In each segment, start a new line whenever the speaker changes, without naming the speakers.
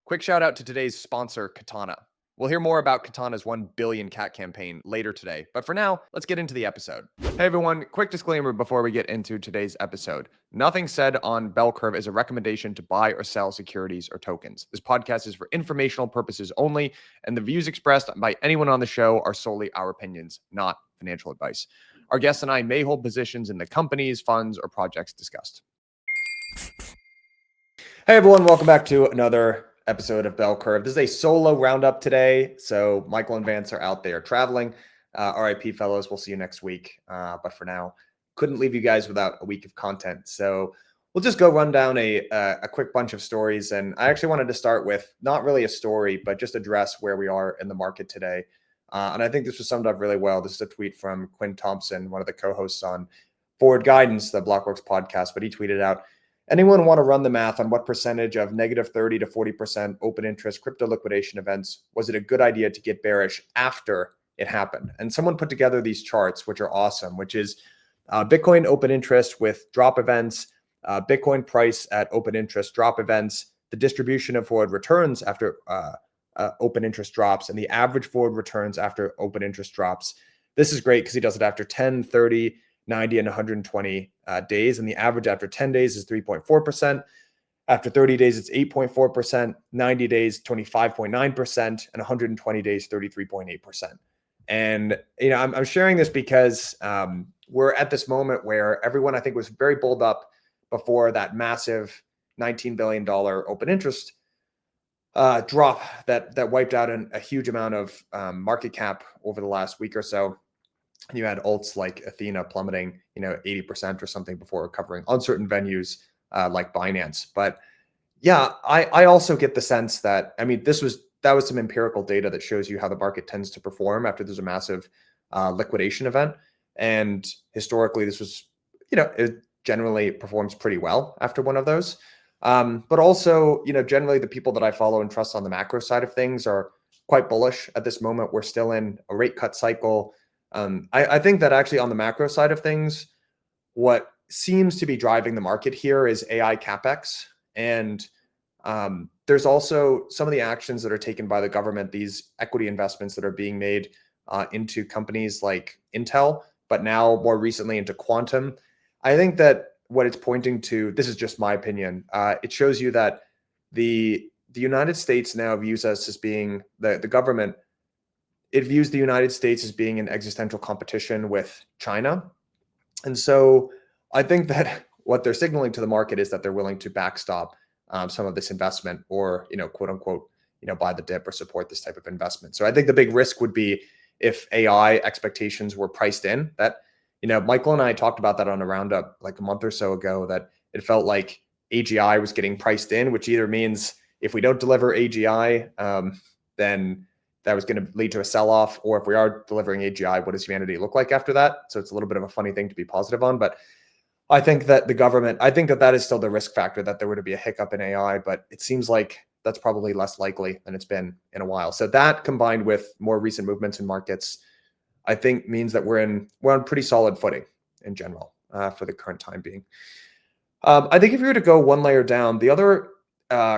Quick shout out to today's sponsor, Katana. We'll hear more about Katana's 1 billion cat campaign later today, but for now, let's get into the episode. Hey everyone, quick disclaimer before we get into today's episode. Nothing said on Bell Curve is a recommendation to buy or sell securities or tokens. This podcast is for informational purposes only, and the views expressed by anyone on the show are solely our opinions, not financial advice. Our guests and I may hold positions in the companies, funds, or projects discussed. Hey everyone, welcome back to another episode of Bell Curve. This is a solo roundup today, so Michael and Vance are out there traveling. RIP fellows, we'll see you next week. But for now, couldn't leave you guys without a week of content. So we'll just go run down a quick bunch of stories. And I actually wanted to start with not really a story, but just address where we are in the market today. And I think this was summed up really well. This is a tweet from Quinn Thompson, one of the co-hosts on Forward Guidance, the Blockworks podcast, but he tweeted out, anyone want to run the math on what percentage of negative 30 to 40% open interest crypto liquidation events was it a good idea to get bearish after it happened? And someone put together these charts, which are awesome, which is Bitcoin open interest with drop events, Bitcoin price at open interest drop events, the distribution of forward returns after open interest drops, and the average forward returns after open interest drops. This is great because he does it after 10, 30, 90 and 120 days. And the average after 10 days is 3.4%. After 30 days, it's 8.4%, 90 days, 25.9%, and 120 days, 33.8%. And, I'm sharing this because we're at this moment where everyone, I think, was very bulled up before that massive $19 billion open interest drop that wiped out a huge amount of market cap over the last week or so. You had alts like Athena plummeting, 80% or something before recovering on certain venues like Binance. But yeah, I also get the sense that, that was some empirical data that shows you how the market tends to perform after there's a massive liquidation event. And historically, this was, it generally performs pretty well after one of those. But also, generally the people that I follow and trust on the macro side of things are quite bullish at this moment. We're still in a rate cut cycle. I think that actually on the macro side of things, what seems to be driving the market here is AI CapEx. And there's also some of the actions that are taken by the government, these equity investments that are being made into companies like Intel, but now more recently into quantum. I think that what it's pointing to, this is just my opinion, it shows you that the United States now views us as being the government. It views the United States as being in existential competition with China. And so I think that what they're signaling to the market is that they're willing to backstop some of this investment or, quote unquote, buy the dip or support this type of investment. So I think the big risk would be if AI expectations were priced in that, Michael and I talked about that on a roundup like a month or so ago, that it felt like AGI was getting priced in, which either means if we don't deliver AGI, then that was going to lead to a sell-off, or if we are delivering AGI, what does humanity look like after that? So it's a little bit of a funny thing to be positive on, but I think that that is still the risk factor, that there were to be a hiccup in AI, but it seems like that's probably less likely than it's been in a while. So that combined with more recent movements in markets, I think means that we're on pretty solid footing in general for the current time being. I think if you were to go one layer down, the other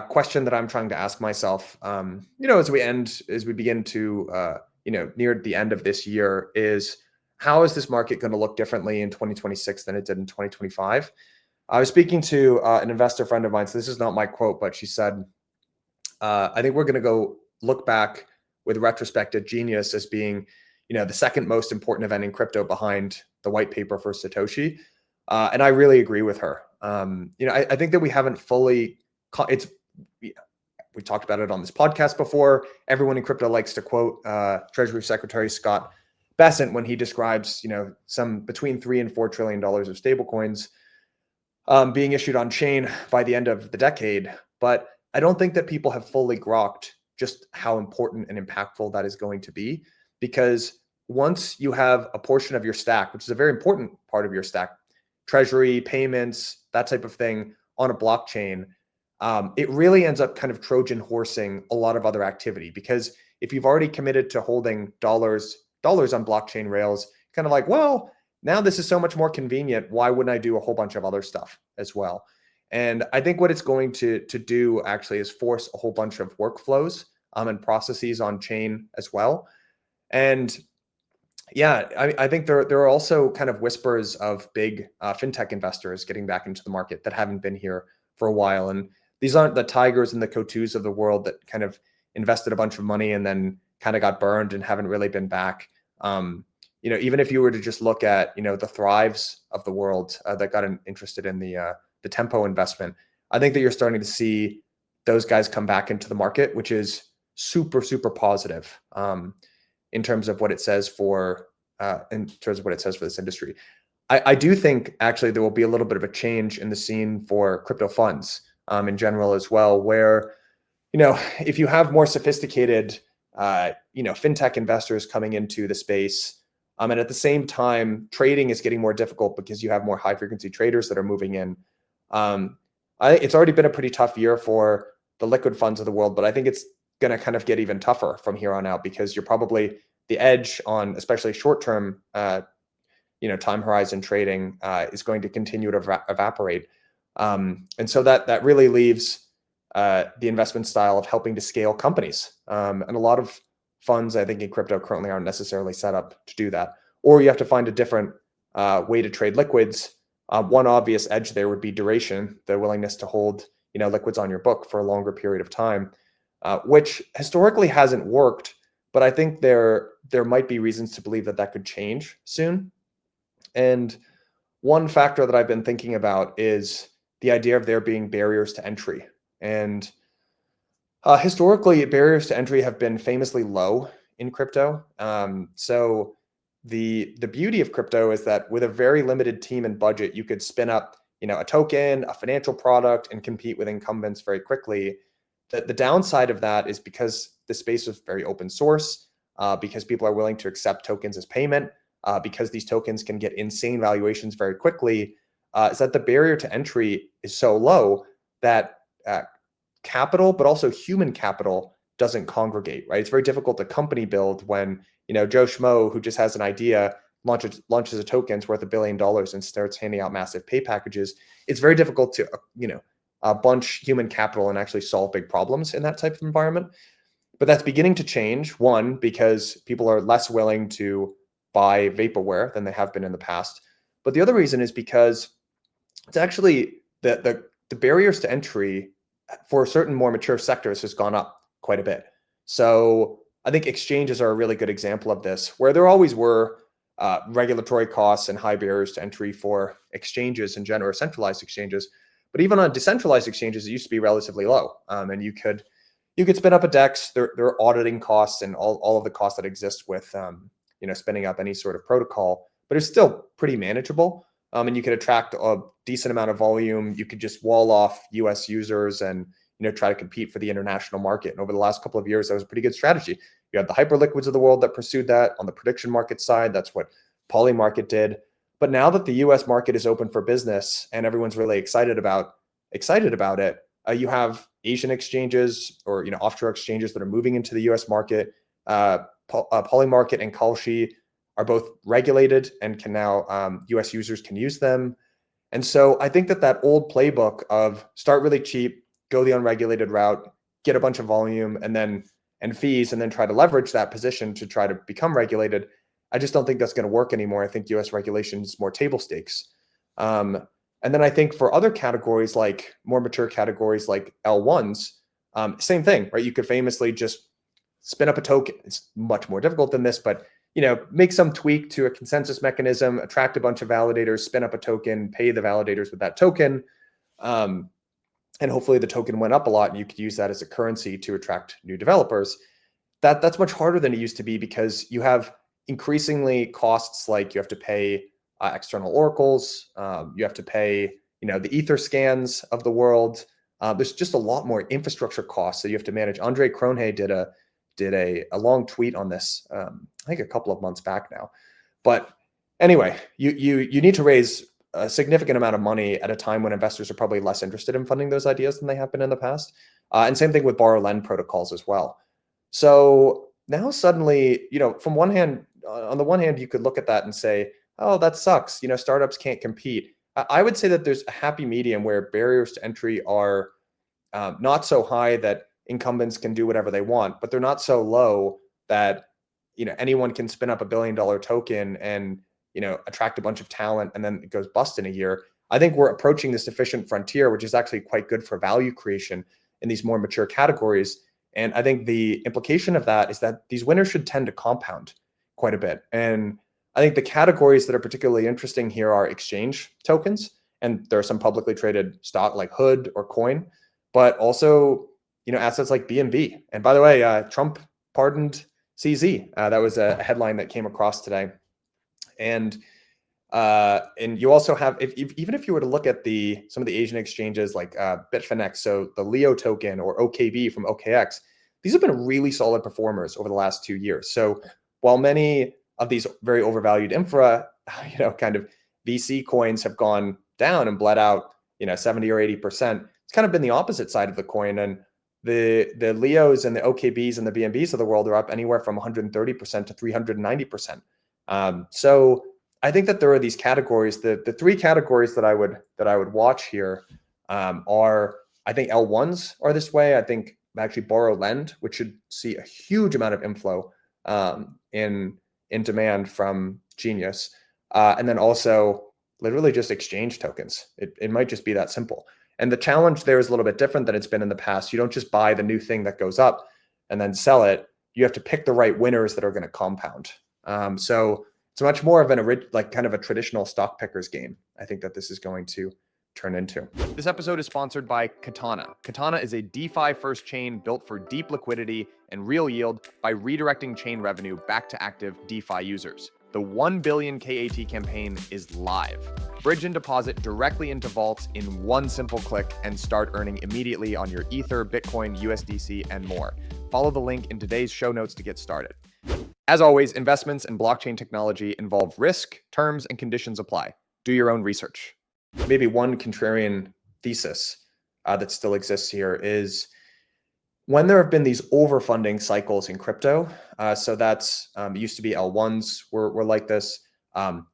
question that I'm trying to ask myself, as we begin to, near the end of this year is, how is this market going to look differently in 2026 than it did in 2025? I was speaking to an investor friend of mine. So this is not my quote, but she said, I think we're going to go look back with retrospective genius as being, the second most important event in crypto behind the white paper for Satoshi. And I really agree with her. I think that we haven't fully, we talked about it on this podcast before. Everyone in crypto likes to quote Treasury Secretary Scott Bessent when he describes, some between $3 and $4 trillion of stablecoins being issued on chain by the end of the decade. But I don't think that people have fully grokked just how important and impactful that is going to be, because once you have a portion of your stack, which is a very important part of your stack, treasury, payments, that type of thing on a blockchain, it really ends up kind of Trojan horsing a lot of other activity. Because if you've already committed to holding dollars on blockchain rails, kind of like, well, now this is so much more convenient. Why wouldn't I do a whole bunch of other stuff as well? And I think what it's going to do actually is force a whole bunch of workflows and processes on chain as well. And yeah, I think there are also kind of whispers of big fintech investors getting back into the market that haven't been here for a while. And these aren't the Tigers and the Cotus of the world that kind of invested a bunch of money and then kind of got burned and haven't really been back. Even if you were to just look at, the Thrives of the world that got interested in the Tempo investment, I think that you're starting to see those guys come back into the market, which is super, super positive. In terms of what it says for this industry. I do think actually there will be a little bit of a change in the scene for crypto funds in general as well, where, if you have more sophisticated, fintech investors coming into the space, and at the same time, trading is getting more difficult because you have more high frequency traders that are moving in. It's already been a pretty tough year for the liquid funds of the world, but I think it's going to kind of get even tougher from here on out because you're probably the edge on especially short-term, time horizon trading is going to continue to evaporate. And so that really leaves the investment style of helping to scale companies. And a lot of funds, I think, in crypto currently aren't necessarily set up to do that. Or you have to find a different way to trade liquids. One obvious edge there would be duration, the willingness to hold, liquids on your book for a longer period of time. Which historically hasn't worked, but I think there might be reasons to believe that could change soon. And one factor that I've been thinking about is the idea of there being barriers to entry. And historically, barriers to entry have been famously low in crypto. So the beauty of crypto is that with a very limited team and budget, you could spin up, a token, a financial product, and compete with incumbents very quickly. The downside of that is because the space is very open source, because people are willing to accept tokens as payment, because these tokens can get insane valuations very quickly, is that the barrier to entry is so low that capital, but also human capital, doesn't congregate, right? It's very difficult to company build when, Joe Schmo, who just has an idea, launches a token's worth $1 billion and starts handing out massive pay packages. It's very difficult to, bunch human capital and actually solve big problems in that type of environment. But that's beginning to change. One, because people are less willing to buy vaporware than they have been in the past. But the other reason is because it's actually the barriers to entry for certain more mature sectors has gone up quite a bit. So I think exchanges are a really good example of this, where there always were regulatory costs and high barriers to entry for exchanges in general, or centralized exchanges. But even on decentralized exchanges, it used to be relatively low. And you could spin up a DEX. There are auditing costs and all of the costs that exist with spinning up any sort of protocol, but it's still pretty manageable. And you could attract a decent amount of volume. You could just wall off US users and try to compete for the international market. And over the last couple of years, that was a pretty good strategy. You had the hyperliquids of the world that pursued that. On the prediction market side, that's what Polymarket did. But now that the US market is open for business and everyone's really excited about it, you have Asian exchanges or offshore exchanges that are moving into the US market. Polymarket and Kalshi are both regulated and can now US users can use them. And so I think that old playbook of start really cheap, go the unregulated route, get a bunch of volume and fees, and then try to leverage that position to try to become regulated, I just don't think that's going to work anymore. I think US regulation is more table stakes. And then I think for other categories, like more mature categories like L1s, same thing, right? You could famously just spin up a token. It's much more difficult than this, but make some tweak to a consensus mechanism, attract a bunch of validators, spin up a token, pay the validators with that token. And hopefully the token went up a lot and you could use that as a currency to attract new developers. That's much harder than it used to be because you have increasingly costs like you have to pay external oracles, you have to pay the ether scans of the world. There's just a lot more infrastructure costs that you have to manage. Andre Cronje did a long tweet on this, I think a couple of months back now. But anyway, you need to raise a significant amount of money at a time when investors are probably less interested in funding those ideas than they have been in the past. And same thing with borrow lend protocols as well. So now suddenly, from on the one hand, you could look at that and say, oh, that sucks. Startups can't compete. I would say that there's a happy medium where barriers to entry are not so high that incumbents can do whatever they want, but they're not so low that anyone can spin up $1 billion token and attract a bunch of talent and then it goes bust in a year. I think we're approaching this efficient frontier, which is actually quite good for value creation in these more mature categories. And I think the implication of that is that these winners should tend to compound quite a bit. And I think the categories that are particularly interesting here are exchange tokens, and there are some publicly traded stock like Hood or Coin, but also assets like BNB. And by the way, Trump pardoned CZ. That was a headline that came across today. And you also have, even if you were to look at some of the Asian exchanges like Bitfinex, so the Leo token or OKB from OKX, these have been really solid performers over the last 2 years. So while many of these very overvalued infra, kind of VC coins have gone down and bled out, 70 or 80%, it's kind of been the opposite side of the coin. And the Leos and the OKBs and the BNBs of the world are up anywhere from 130% to 390%. So I think that there are these categories. The three categories that I would watch here are, I think L1s are this way. I think actually borrow lend, which should see a huge amount of inflow in demand from Genius, and then also literally just exchange tokens. It might just be that simple. And the challenge there is a little bit different than it's been in the past. You don't just buy the new thing that goes up and then sell it. You have to pick the right winners that are going to compound. So it's much more of kind of a traditional stock pickers game, I think, that this is going to turn into. This episode is sponsored by Katana. Katana is a DeFi first chain built for deep liquidity and real yield by redirecting chain revenue back to active DeFi users. The 1 billion KAT campaign is live. Bridge and deposit directly into vaults in one simple click and start earning immediately on your Ether, Bitcoin, USDC, and more. Follow the link in today's show notes to get started. As always, investments in blockchain technology involve risk, terms, and conditions apply. Do your own research. Maybe one contrarian thesis that still exists here is when there have been these overfunding cycles in crypto. So that's it used to be L1s were like this.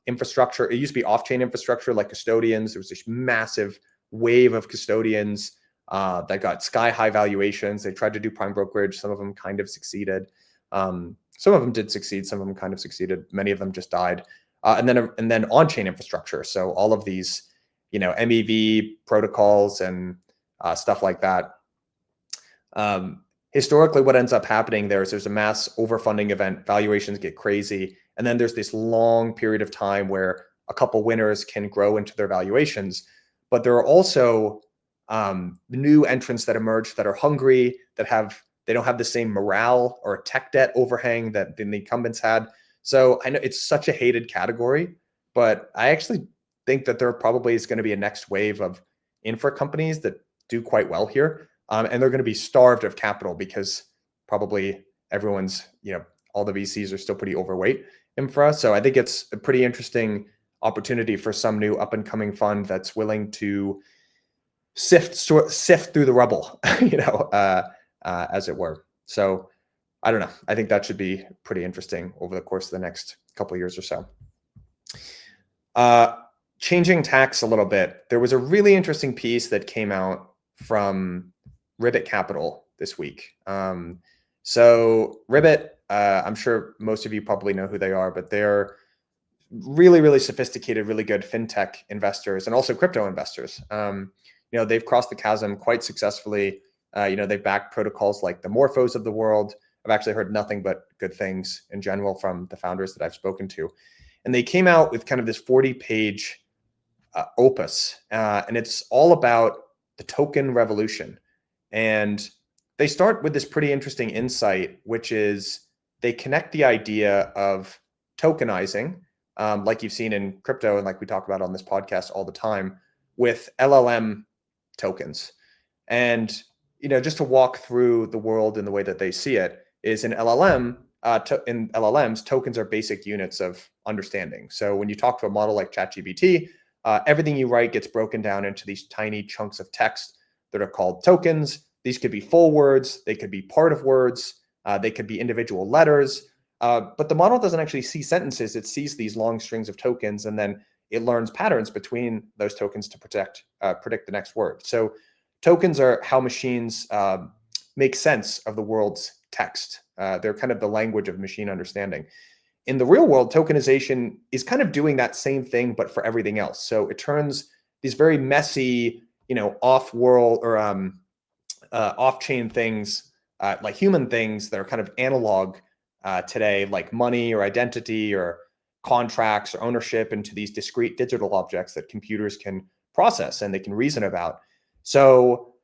Infrastructure, it used to be off-chain infrastructure like custodians. There was this massive wave of custodians that got sky-high valuations. They tried to do prime brokerage. Some of them kind of succeeded. Some of them did succeed. Some of them kind of succeeded. Many of them just died. And then on-chain infrastructure. So all of these, MEV protocols and stuff like that. Historically, what ends up happening there's a mass overfunding event. Valuations get crazy. And then there's this long period of time where a couple winners can grow into their valuations. But there are also new entrants that emerge that are hungry, they don't have the same morale or tech debt overhang that the incumbents had. So I know it's such a hated category, but I actually think that there probably is going to be a next wave of infra companies that do quite well here. And they're going to be starved of capital because probably everyone's, all the VCs are still pretty overweight infra. So I think it's a pretty interesting opportunity for some new up and coming fund that's willing to sift through the rubble, as it were. So I don't know. I think that should be pretty interesting over the course of the next couple of years or so. Changing tax a little bit. There was a really interesting piece that came out from Ribbit Capital this week. So Ribbit, I'm sure most of you probably know who they are, but they're really, really sophisticated, really good fintech investors and also crypto investors. They've crossed the chasm quite successfully. They've backed protocols like the Morphos of the world. I've actually heard nothing but good things in general from the founders that I've spoken to. And they came out with kind of this 40-page opus, and it's all about the token revolution. And they start with this pretty interesting insight, which is they connect the idea of tokenizing, like you've seen in crypto and like we talk about on this podcast all the time, with LLM tokens. And just to walk through the world in the way that they see it is in LLMs, tokens are basic units of understanding. So when you talk to a model like ChatGPT, everything you write gets broken down into these tiny chunks of text that are called tokens. These could be full words. They could be part of words. They could be individual letters. But the model doesn't actually see sentences. It sees these long strings of tokens, and then it learns patterns between those tokens to predict the next word. So tokens are how machines make sense of the world's text. They're kind of the language of machine understanding. In the real world, tokenization is kind of doing that same thing, but for everything else. So it turns these very messy, off-world or off-chain things, like human things that are kind of analog today, like money or identity or contracts or ownership, into these discrete digital objects that computers can process and they can reason about. So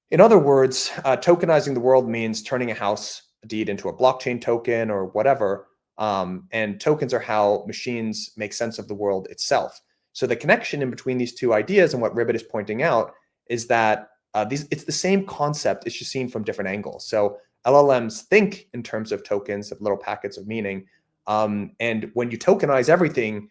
in other words, tokenizing the world means turning a house deed into a blockchain token or whatever. And tokens are how machines make sense of the world itself. So the connection in between these two ideas and what Ribbit is pointing out is that it's the same concept, it's just seen from different angles. So LLMs think in terms of tokens, of little packets of meaning. And when you tokenize everything,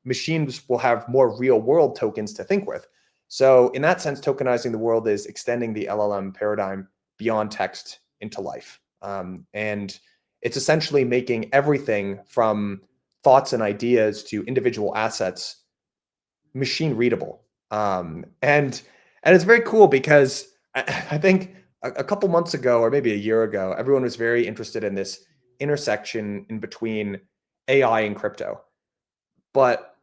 machines will have more real world tokens to think with. So in that sense, tokenizing the world is extending the LLM paradigm beyond text into life. And it's essentially making everything from thoughts and ideas to individual assets machine readable. And it's very cool because I think a couple months ago, or maybe a year ago, everyone was very interested in this intersection in between AI and crypto. But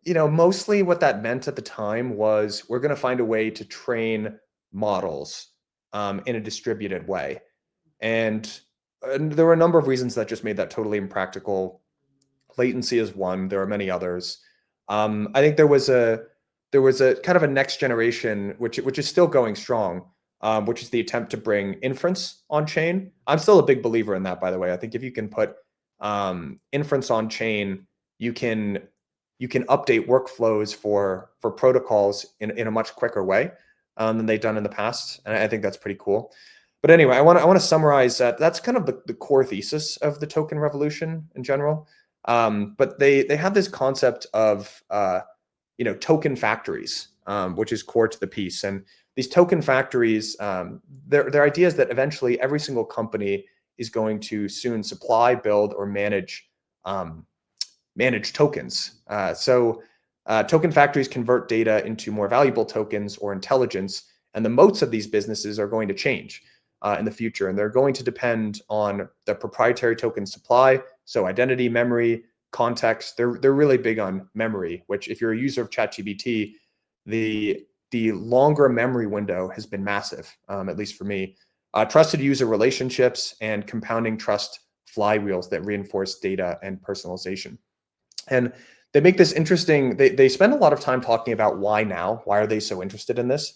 mostly what that meant at the time was we're going to find a way to train models in a distributed way. And there were a number of reasons that just made that totally impractical. Latency is one. There are many others. I think there was a kind of a next generation, which is still going strong, which is the attempt to bring inference on chain. I'm still a big believer in that, by the way. I think if you can put inference on chain, you can update workflows for protocols in a much quicker way than they've done in the past, and I think that's pretty cool. But anyway, I want to summarize that. That's kind of the core thesis of the token revolution in general. But they have this concept of token factories, which is core to the piece. And these token factories, their idea is that eventually every single company is going to soon supply, build, or manage tokens. So token factories convert data into more valuable tokens or intelligence, and the moats of these businesses are going to change in the future, and they're going to depend on the proprietary token supply. So identity, memory, context. They're really big on memory, which if you're a user of ChatGPT, the longer memory window has been massive, at least for me. Trusted user relationships and compounding trust flywheels that reinforce data and personalization. And they make this interesting, they spend a lot of time talking about why now, why are they so interested in this?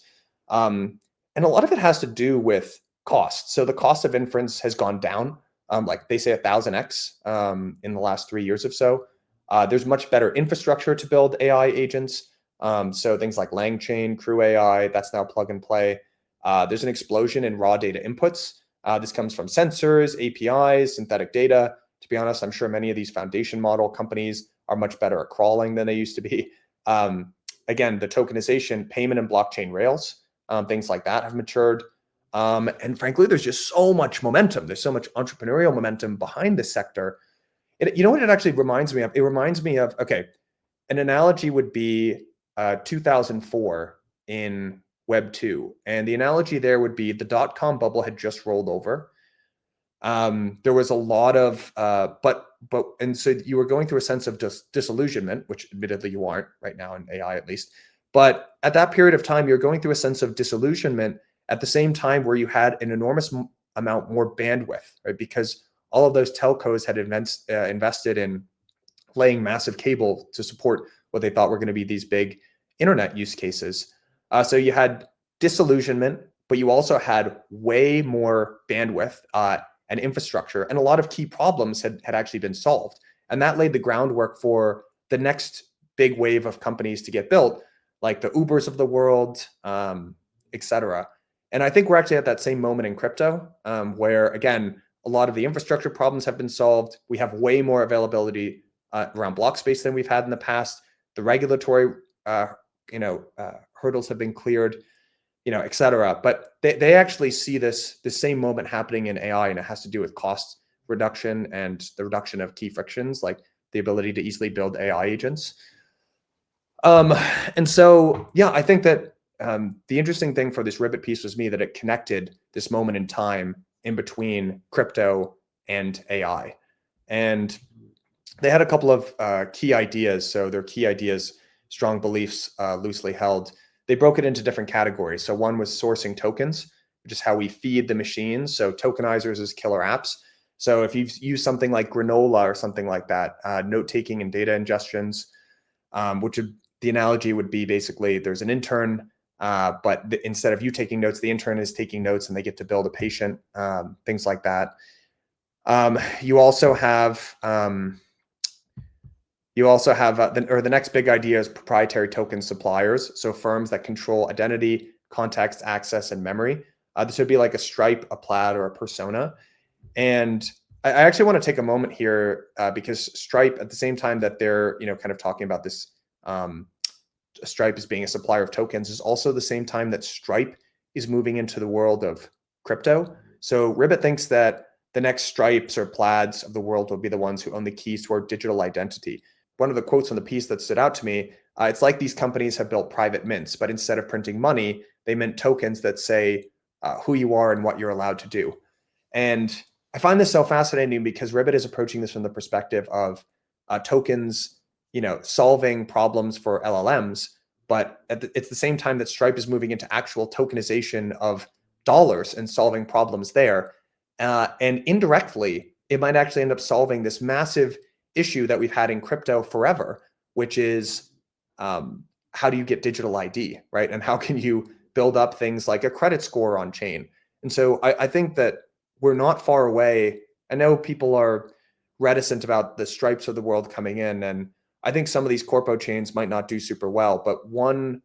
And a lot of it has to do with cost. So the cost of inference has gone down, like they say 1,000x in the last 3 years or so. There's much better infrastructure to build AI agents. So things like LangChain, Crew AI, that's now plug and play. There's an explosion in raw data inputs. This comes from sensors, APIs, synthetic data. To be honest, I'm sure many of these foundation model companies are much better at crawling than they used to be. Again, the tokenization, payment and blockchain rails, things like that have matured. And frankly, there's just so much momentum. There's so much entrepreneurial momentum behind this sector. You know what it actually reminds me of? It reminds me of, okay, an analogy would be 2004 in Web 2. And the analogy there would be the dot-com bubble had just rolled over. There was a lot of, and so you were going through a sense of just disillusionment, which admittedly you aren't right now in AI at least. But at that period of time, you're going through a sense of disillusionment at the same time where you had an enormous amount more bandwidth, right? Because all of those telcos had invested in laying massive cable to support what they thought were going to be these big internet use cases. So you had disillusionment, but you also had way more bandwidth and infrastructure, and a lot of key problems had actually been solved. And that laid the groundwork for the next big wave of companies to get built, like the Ubers of the world, et cetera. And I think we're actually at that same moment in crypto, where, again, a lot of the infrastructure problems have been solved. We have way more availability around block space than we've had in the past. The regulatory hurdles have been cleared, et cetera. But they actually see the same moment happening in AI, and it has to do with cost reduction and the reduction of key frictions, like the ability to easily build AI agents. Um, and so, yeah, I think that the interesting thing for this Ribbit piece was me that it connected this moment in time in between crypto and AI. And they had a couple of key ideas. So their key ideas, strong beliefs, loosely held. They broke it into different categories. So one was sourcing tokens, which is how we feed the machines. So tokenizers is killer apps. So if you use something like Granola or something like that, note taking and data ingestions, which would, the analogy would be basically there's an intern, but instead of you taking notes, the intern is taking notes and they get to build a patient, things like that. You also have the next big idea is proprietary token suppliers. So firms that control identity, context, access, and memory. This would be like a Stripe, a Plaid, or a Persona. And I actually want to take a moment here because Stripe, at the same time that they're kind of talking about this, Stripe as being a supplier of tokens, is also the same time that Stripe is moving into the world of crypto. So Ribbit thinks that the next Stripes or Plaids of the world will be the ones who own the keys to our digital identity. One of the quotes on the piece that stood out to me, it's like these companies have built private mints, but instead of printing money, they mint tokens that say who you are and what you're allowed to do. And I find this so fascinating because Ribbit is approaching this from the perspective of tokens, solving problems for LLMs, but it's the same time that Stripe is moving into actual tokenization of dollars and solving problems there. And indirectly, it might actually end up solving this massive issue that we've had in crypto forever, which is how do you get digital ID, right? And how can you build up things like a credit score on chain? And so I think that we're not far away. I know people are reticent about the Stripes of the world coming in, and I think some of these corpo chains might not do super well. But one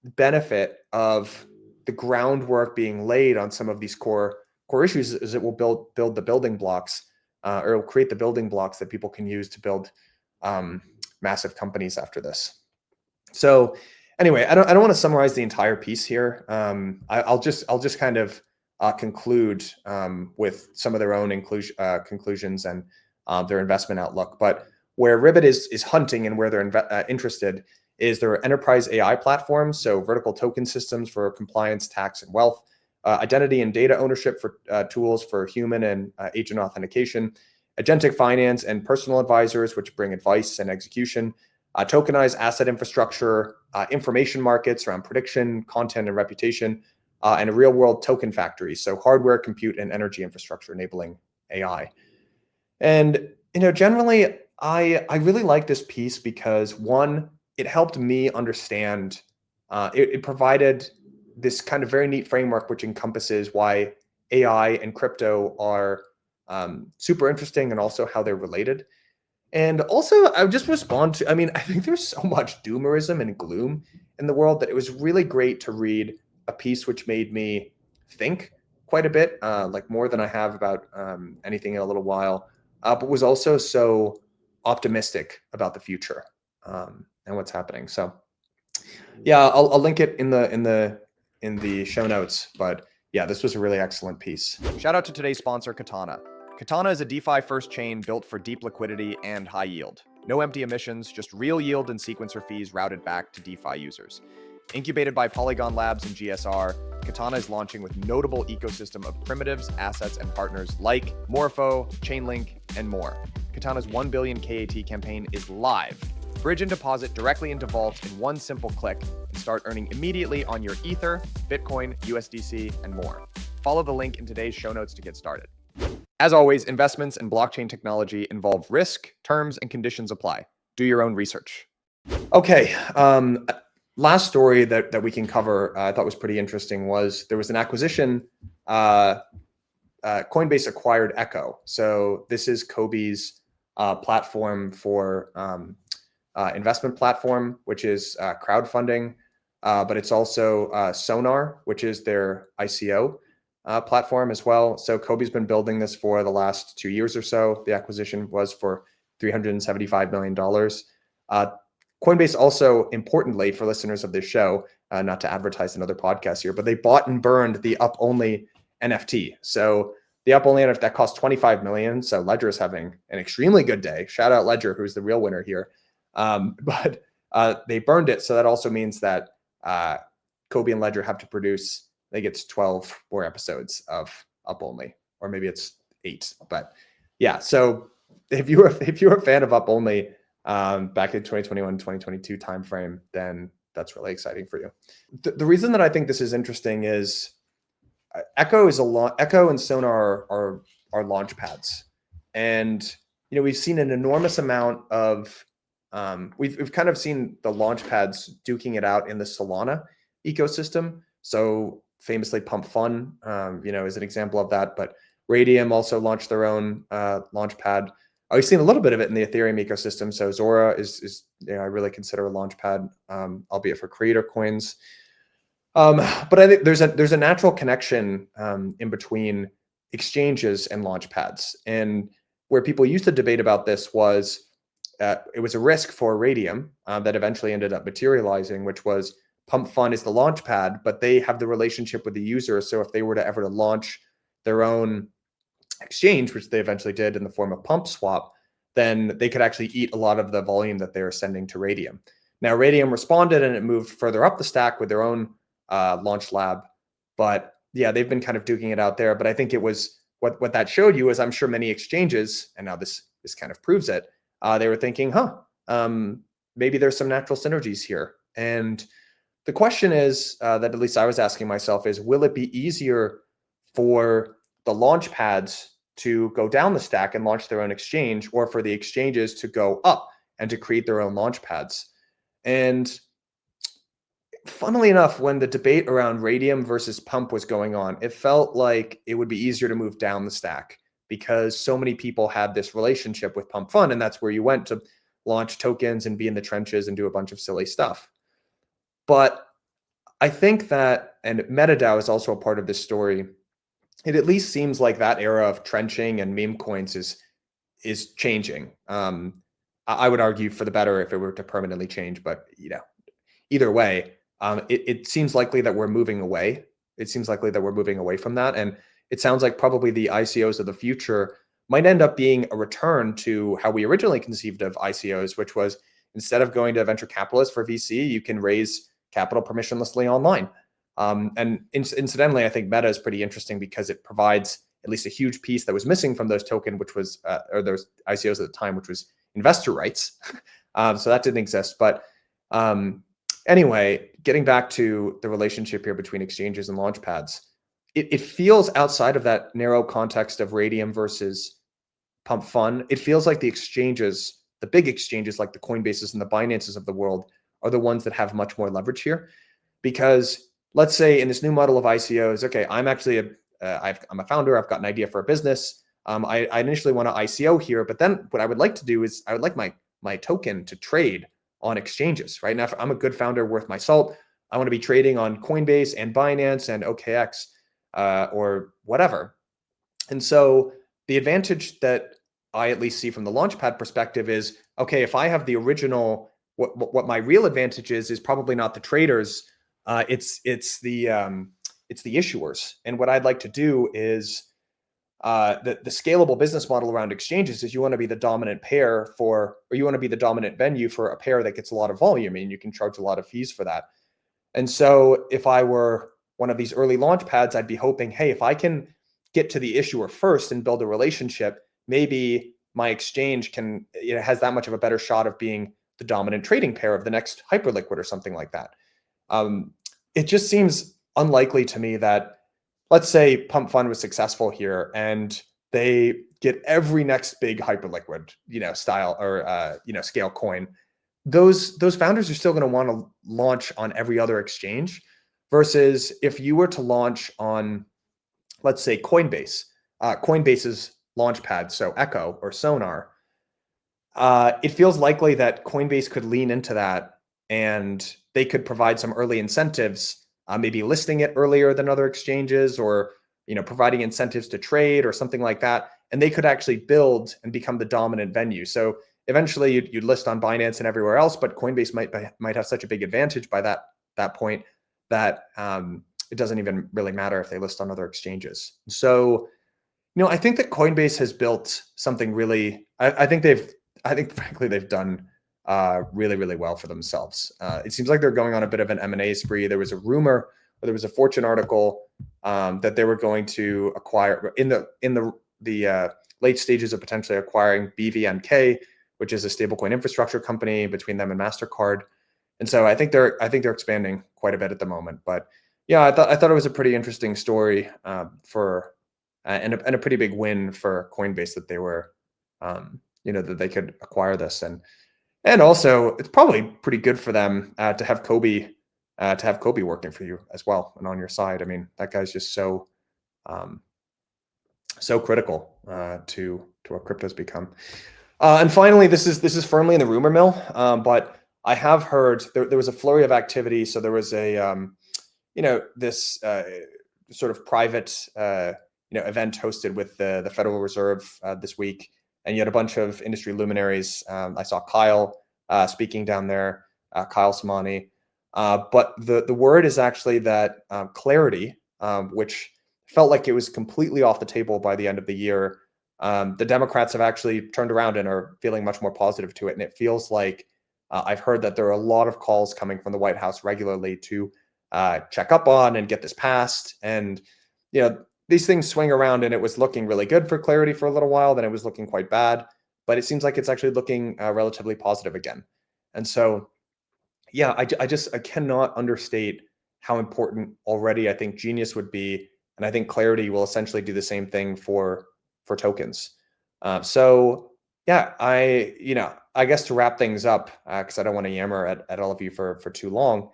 benefit of the groundwork being laid on some of these core issues is it will build the building blocks, or it will create the building blocks that people can use to build massive companies after this. So anyway, I don't want to summarize the entire piece here. I'll just kind of conclude with some of their own conclusions and their investment outlook. But where Ribbit is hunting and where they're interested is their enterprise AI platforms, so vertical token systems for compliance, tax, and wealth, identity and data ownership for tools for human and agent authentication, agentic finance and personal advisors, which bring advice and execution, tokenized asset infrastructure, information markets around prediction, content, and reputation, and a real-world token factory, so hardware, compute, and energy infrastructure enabling AI. And generally, I really like this piece because one, it helped me understand. It provided this kind of very neat framework which encompasses why AI and crypto are super interesting and also how they're related. And also, I would just respond to, I think there's so much doomerism and gloom in the world that it was really great to read a piece which made me think quite a bit, like more than I have about anything in a little while, but was also so optimistic about the future and what's happening. So yeah, I'll link it in the show notes, but yeah, this was a really excellent piece. Shout out to today's sponsor, Katana. Katana is a DeFi first chain built for deep liquidity and high yield. No empty emissions, just real yield and sequencer fees routed back to DeFi users. Incubated by Polygon Labs and GSR, Katana is launching with notable ecosystem of primitives, assets, and partners like Morpho, Chainlink, and more. Katana's 1 billion KAT campaign is live. Bridge and deposit directly into Vault in one simple click and start earning immediately on your Ether, Bitcoin, USDC, and more. Follow the link in today's show notes to get started. As always, investments in blockchain technology involve risk, terms, and conditions apply. Do your own research. Okay. Last story that we can cover, I thought was pretty interesting, was there was an acquisition. Coinbase acquired Echo. So this is Kobe's platform for investment platform, which is crowdfunding, but it's also Sonar, which is their ICO platform as well. So Kobe's been building this for the last 2 years or so. The acquisition was for $375 million. Coinbase also, importantly for listeners of this show, not to advertise another podcast here, but they bought and burned the up-only NFT. So the up-only NFT that cost $25 million. So Ledger is having an extremely good day. Shout out Ledger, who's the real winner here. But They burned it. So that also means that Kobe and Ledger have to produce, I think it's 12 more episodes of Up Only, or maybe it's 8. But yeah, so if you were a fan of Up Only back in 2021, 2022 timeframe, then that's really exciting for you. The reason that I think this is interesting is Echo and Sonar are launch pads, and we've seen an enormous amount of we've kind of seen the launch pads duking it out in the Solana ecosystem. So famously, Pump Fun, is an example of that. But Radium also launched their own launch pad. We've seen a little bit of it in the Ethereum ecosystem. So Zora is I really consider a launch pad, albeit for creator coins. But I think there's a natural connection in between exchanges and launch pads. And where people used to debate about this was it was a risk for Radium that eventually ended up materializing, which was Pump Fun is the launch pad, but they have the relationship with the user. So if they were to ever to launch their own exchange, which they eventually did in the form of Pump Swap, then they could actually eat a lot of the volume that they were sending to Radium. Now, Radium responded and it moved further up the stack with their own launch lab. But yeah, they've been kind of duking it out there. But I think it was what that showed you is I'm sure many exchanges, and now this kind of proves it, they were thinking, maybe there's some natural synergies here. And the question is that at least I was asking myself is, will it be easier for the launch pads to go down the stack and launch their own exchange, or for the exchanges to go up and to create their own launch pads? And funnily enough, when the debate around Radium versus Pump was going on, it felt like it would be easier to move down the stack because so many people had this relationship with Pump Fun, and that's where you went to launch tokens and be in the trenches and do a bunch of silly stuff. But I think that, and MetaDAO is also a part of this story, it at least seems like that era of trenching and meme coins is changing. I would argue for the better if it were to permanently change, but either way, it seems likely that we're moving away. It seems likely that we're moving away from that. And it sounds like probably the ICOs of the future might end up being a return to how we originally conceived of ICOs, which was instead of going to venture capitalists for VC, you can raise capital permissionlessly online. And incidentally, I think Meta is pretty interesting because it provides at least a huge piece that was missing from those tokens, which was, or those ICOs at the time, which was investor rights. So that didn't exist. But anyway, getting back to the relationship here between exchanges and launch pads, it feels outside of that narrow context of Radium versus Pump Fun. It feels like the exchanges, the big exchanges like the Coinbases and the Binances of the world, are the ones that have much more leverage here. Because let's say in this new model of ICOs, okay, I'm actually I'm a founder. I've got an idea for a business. I initially want to ICO here, but then what I would like to do is I would like my token to trade on exchanges. Right now, if I'm a good founder worth my salt, I want to be trading on Coinbase and Binance and OKX or whatever. And so the advantage that I at least see from the Launchpad perspective is, okay, if I have the original, what my real advantage is probably not the traders, it's the issuers. And what I'd like to do is the scalable business model around exchanges is you want to be the dominant pair for, or you want to be the dominant venue for a pair that gets a lot of volume, and you can charge a lot of fees for that. And so if I were one of these early launch pads, I'd be hoping, hey, if I can get to the issuer first and build a relationship, maybe my exchange has that much of a better shot of being the dominant trading pair of the next Hyperliquid or something like that. It just seems unlikely to me that, let's say Pump Fund was successful here and they get every next big Hyperliquid, style or, scale coin. Those founders are still going to want to launch on every other exchange versus if you were to launch on, let's say Coinbase, Coinbase's launchpad, so Echo or Sonar, it feels likely that Coinbase could lean into that and they could provide some early incentives, maybe listing it earlier than other exchanges, or providing incentives to trade or something like that, and they could actually build and become the dominant venue. So eventually you'd list on Binance and everywhere else, but Coinbase might have such a big advantage by that point that it doesn't even really matter if they list on other exchanges. So I think that Coinbase has built something really. I think frankly they've done really, really well for themselves. It seems like they're going on a bit of an M&A spree. There was a rumor, or there was a Fortune article that they were going to acquire in the late stages of potentially acquiring BVNK, which is a stablecoin infrastructure company between them and MasterCard. And so I think they're expanding quite a bit at the moment. But yeah, I thought it was a pretty interesting story and a pretty big win for Coinbase that they were that they could acquire this, and also it's probably pretty good for them to have Kobe working for you as well and on your side. I mean, that guy's just so critical to what crypto's become. And finally, this is firmly in the rumor mill, but I have heard there was a flurry of activity. So there was a this sort of private event hosted with the Federal Reserve this week, and you had a bunch of industry luminaries. I saw Kyle speaking down there, Kyle Samani. But the word is actually that Clarity, which felt like it was completely off the table by the end of the year, the Democrats have actually turned around and are feeling much more positive to it. And it feels like I've heard that there are a lot of calls coming from the White House regularly to check up on and get this passed. And, these things swing around, and it was looking really good for Clarity for a little while. Then it was looking quite bad, but it seems like it's actually looking relatively positive again. And so, yeah, I cannot understate how important already I think Genius would be. And I think Clarity will essentially do the same thing for tokens. So yeah, I guess to wrap things up, because I don't want to yammer at all of you for too long.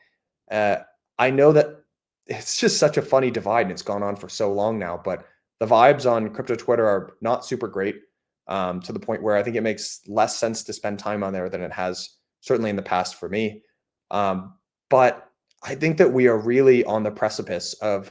I know that it's just such a funny divide, and it's gone on for so long now, but the vibes on crypto Twitter are not super great, to the point where I think it makes less sense to spend time on there than it has certainly in the past for me. But I think that we are really on the precipice of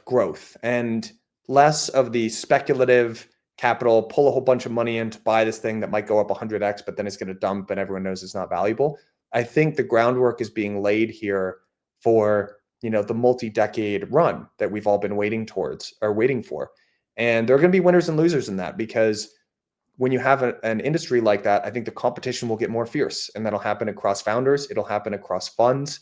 growth, and less of the speculative capital, pull a whole bunch of money in to buy this thing that might go up 100x, but then it's going to dump and everyone knows it's not valuable. I think the groundwork is being laid here for, the multi-decade run that we've all been waiting for. And there are going to be winners and losers in that, because when you have an industry like that, I think the competition will get more fierce, and that'll happen across founders. It'll happen across funds.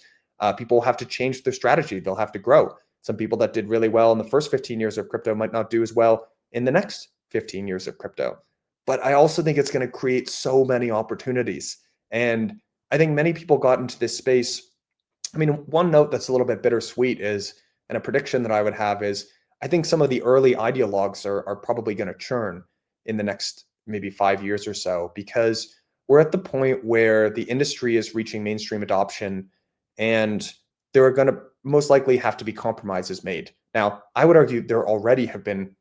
People will have to change their strategy. They'll have to grow. Some people that did really well in the first 15 years of crypto might not do as well in the next 15 years of crypto. But I also think it's going to create so many opportunities. And I think many people got into this space. I mean, one note that's a little bit bittersweet is, and a prediction that I would have is, I think some of the early ideologues are probably going to churn in the next maybe 5 years or so, because we're at the point where the industry is reaching mainstream adoption, and there are going to most likely have to be compromises made. Now, I would argue there already have been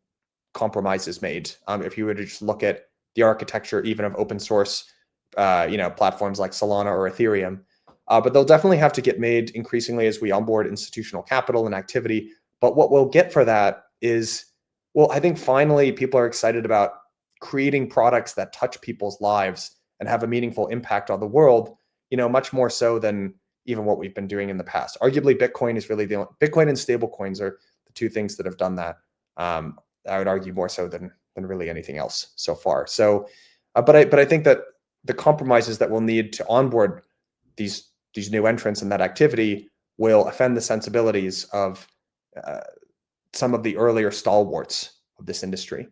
compromises made. If you were to just look at the architecture, even of open source, platforms like Solana or Ethereum, but they'll definitely have to get made increasingly as we onboard institutional capital and activity. But what we'll get for that is, well, I think finally people are excited about creating products that touch people's lives and have a meaningful impact on the world, much more so than even what we've been doing in the past. Arguably, Bitcoin is really Bitcoin and stable coins are the two things that have done that. I would argue more so than really anything else so far. So, but I think that the compromises that we'll need to onboard these new entrants and that activity will offend the sensibilities of some of the earlier stalwarts of this industry,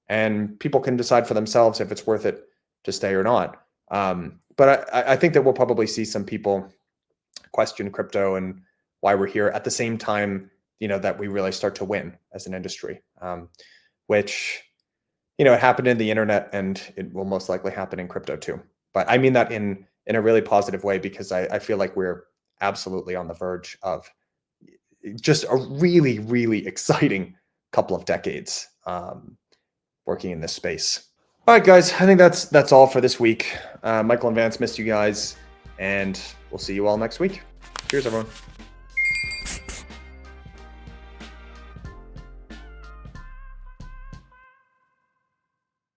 and people can decide for themselves if it's worth it to stay or not. But I think that we'll probably see some people question crypto and why we're here at the same time, that we really start to win as an industry, which, it happened in the internet, and it will most likely happen in crypto too. But I mean that in a really positive way, because I feel like we're absolutely on the verge of just a really, really exciting couple of decades working in this space. All right, guys, I think that's all for this week. Michael and Vance, missed you guys, and we'll see you all next week. Cheers, everyone.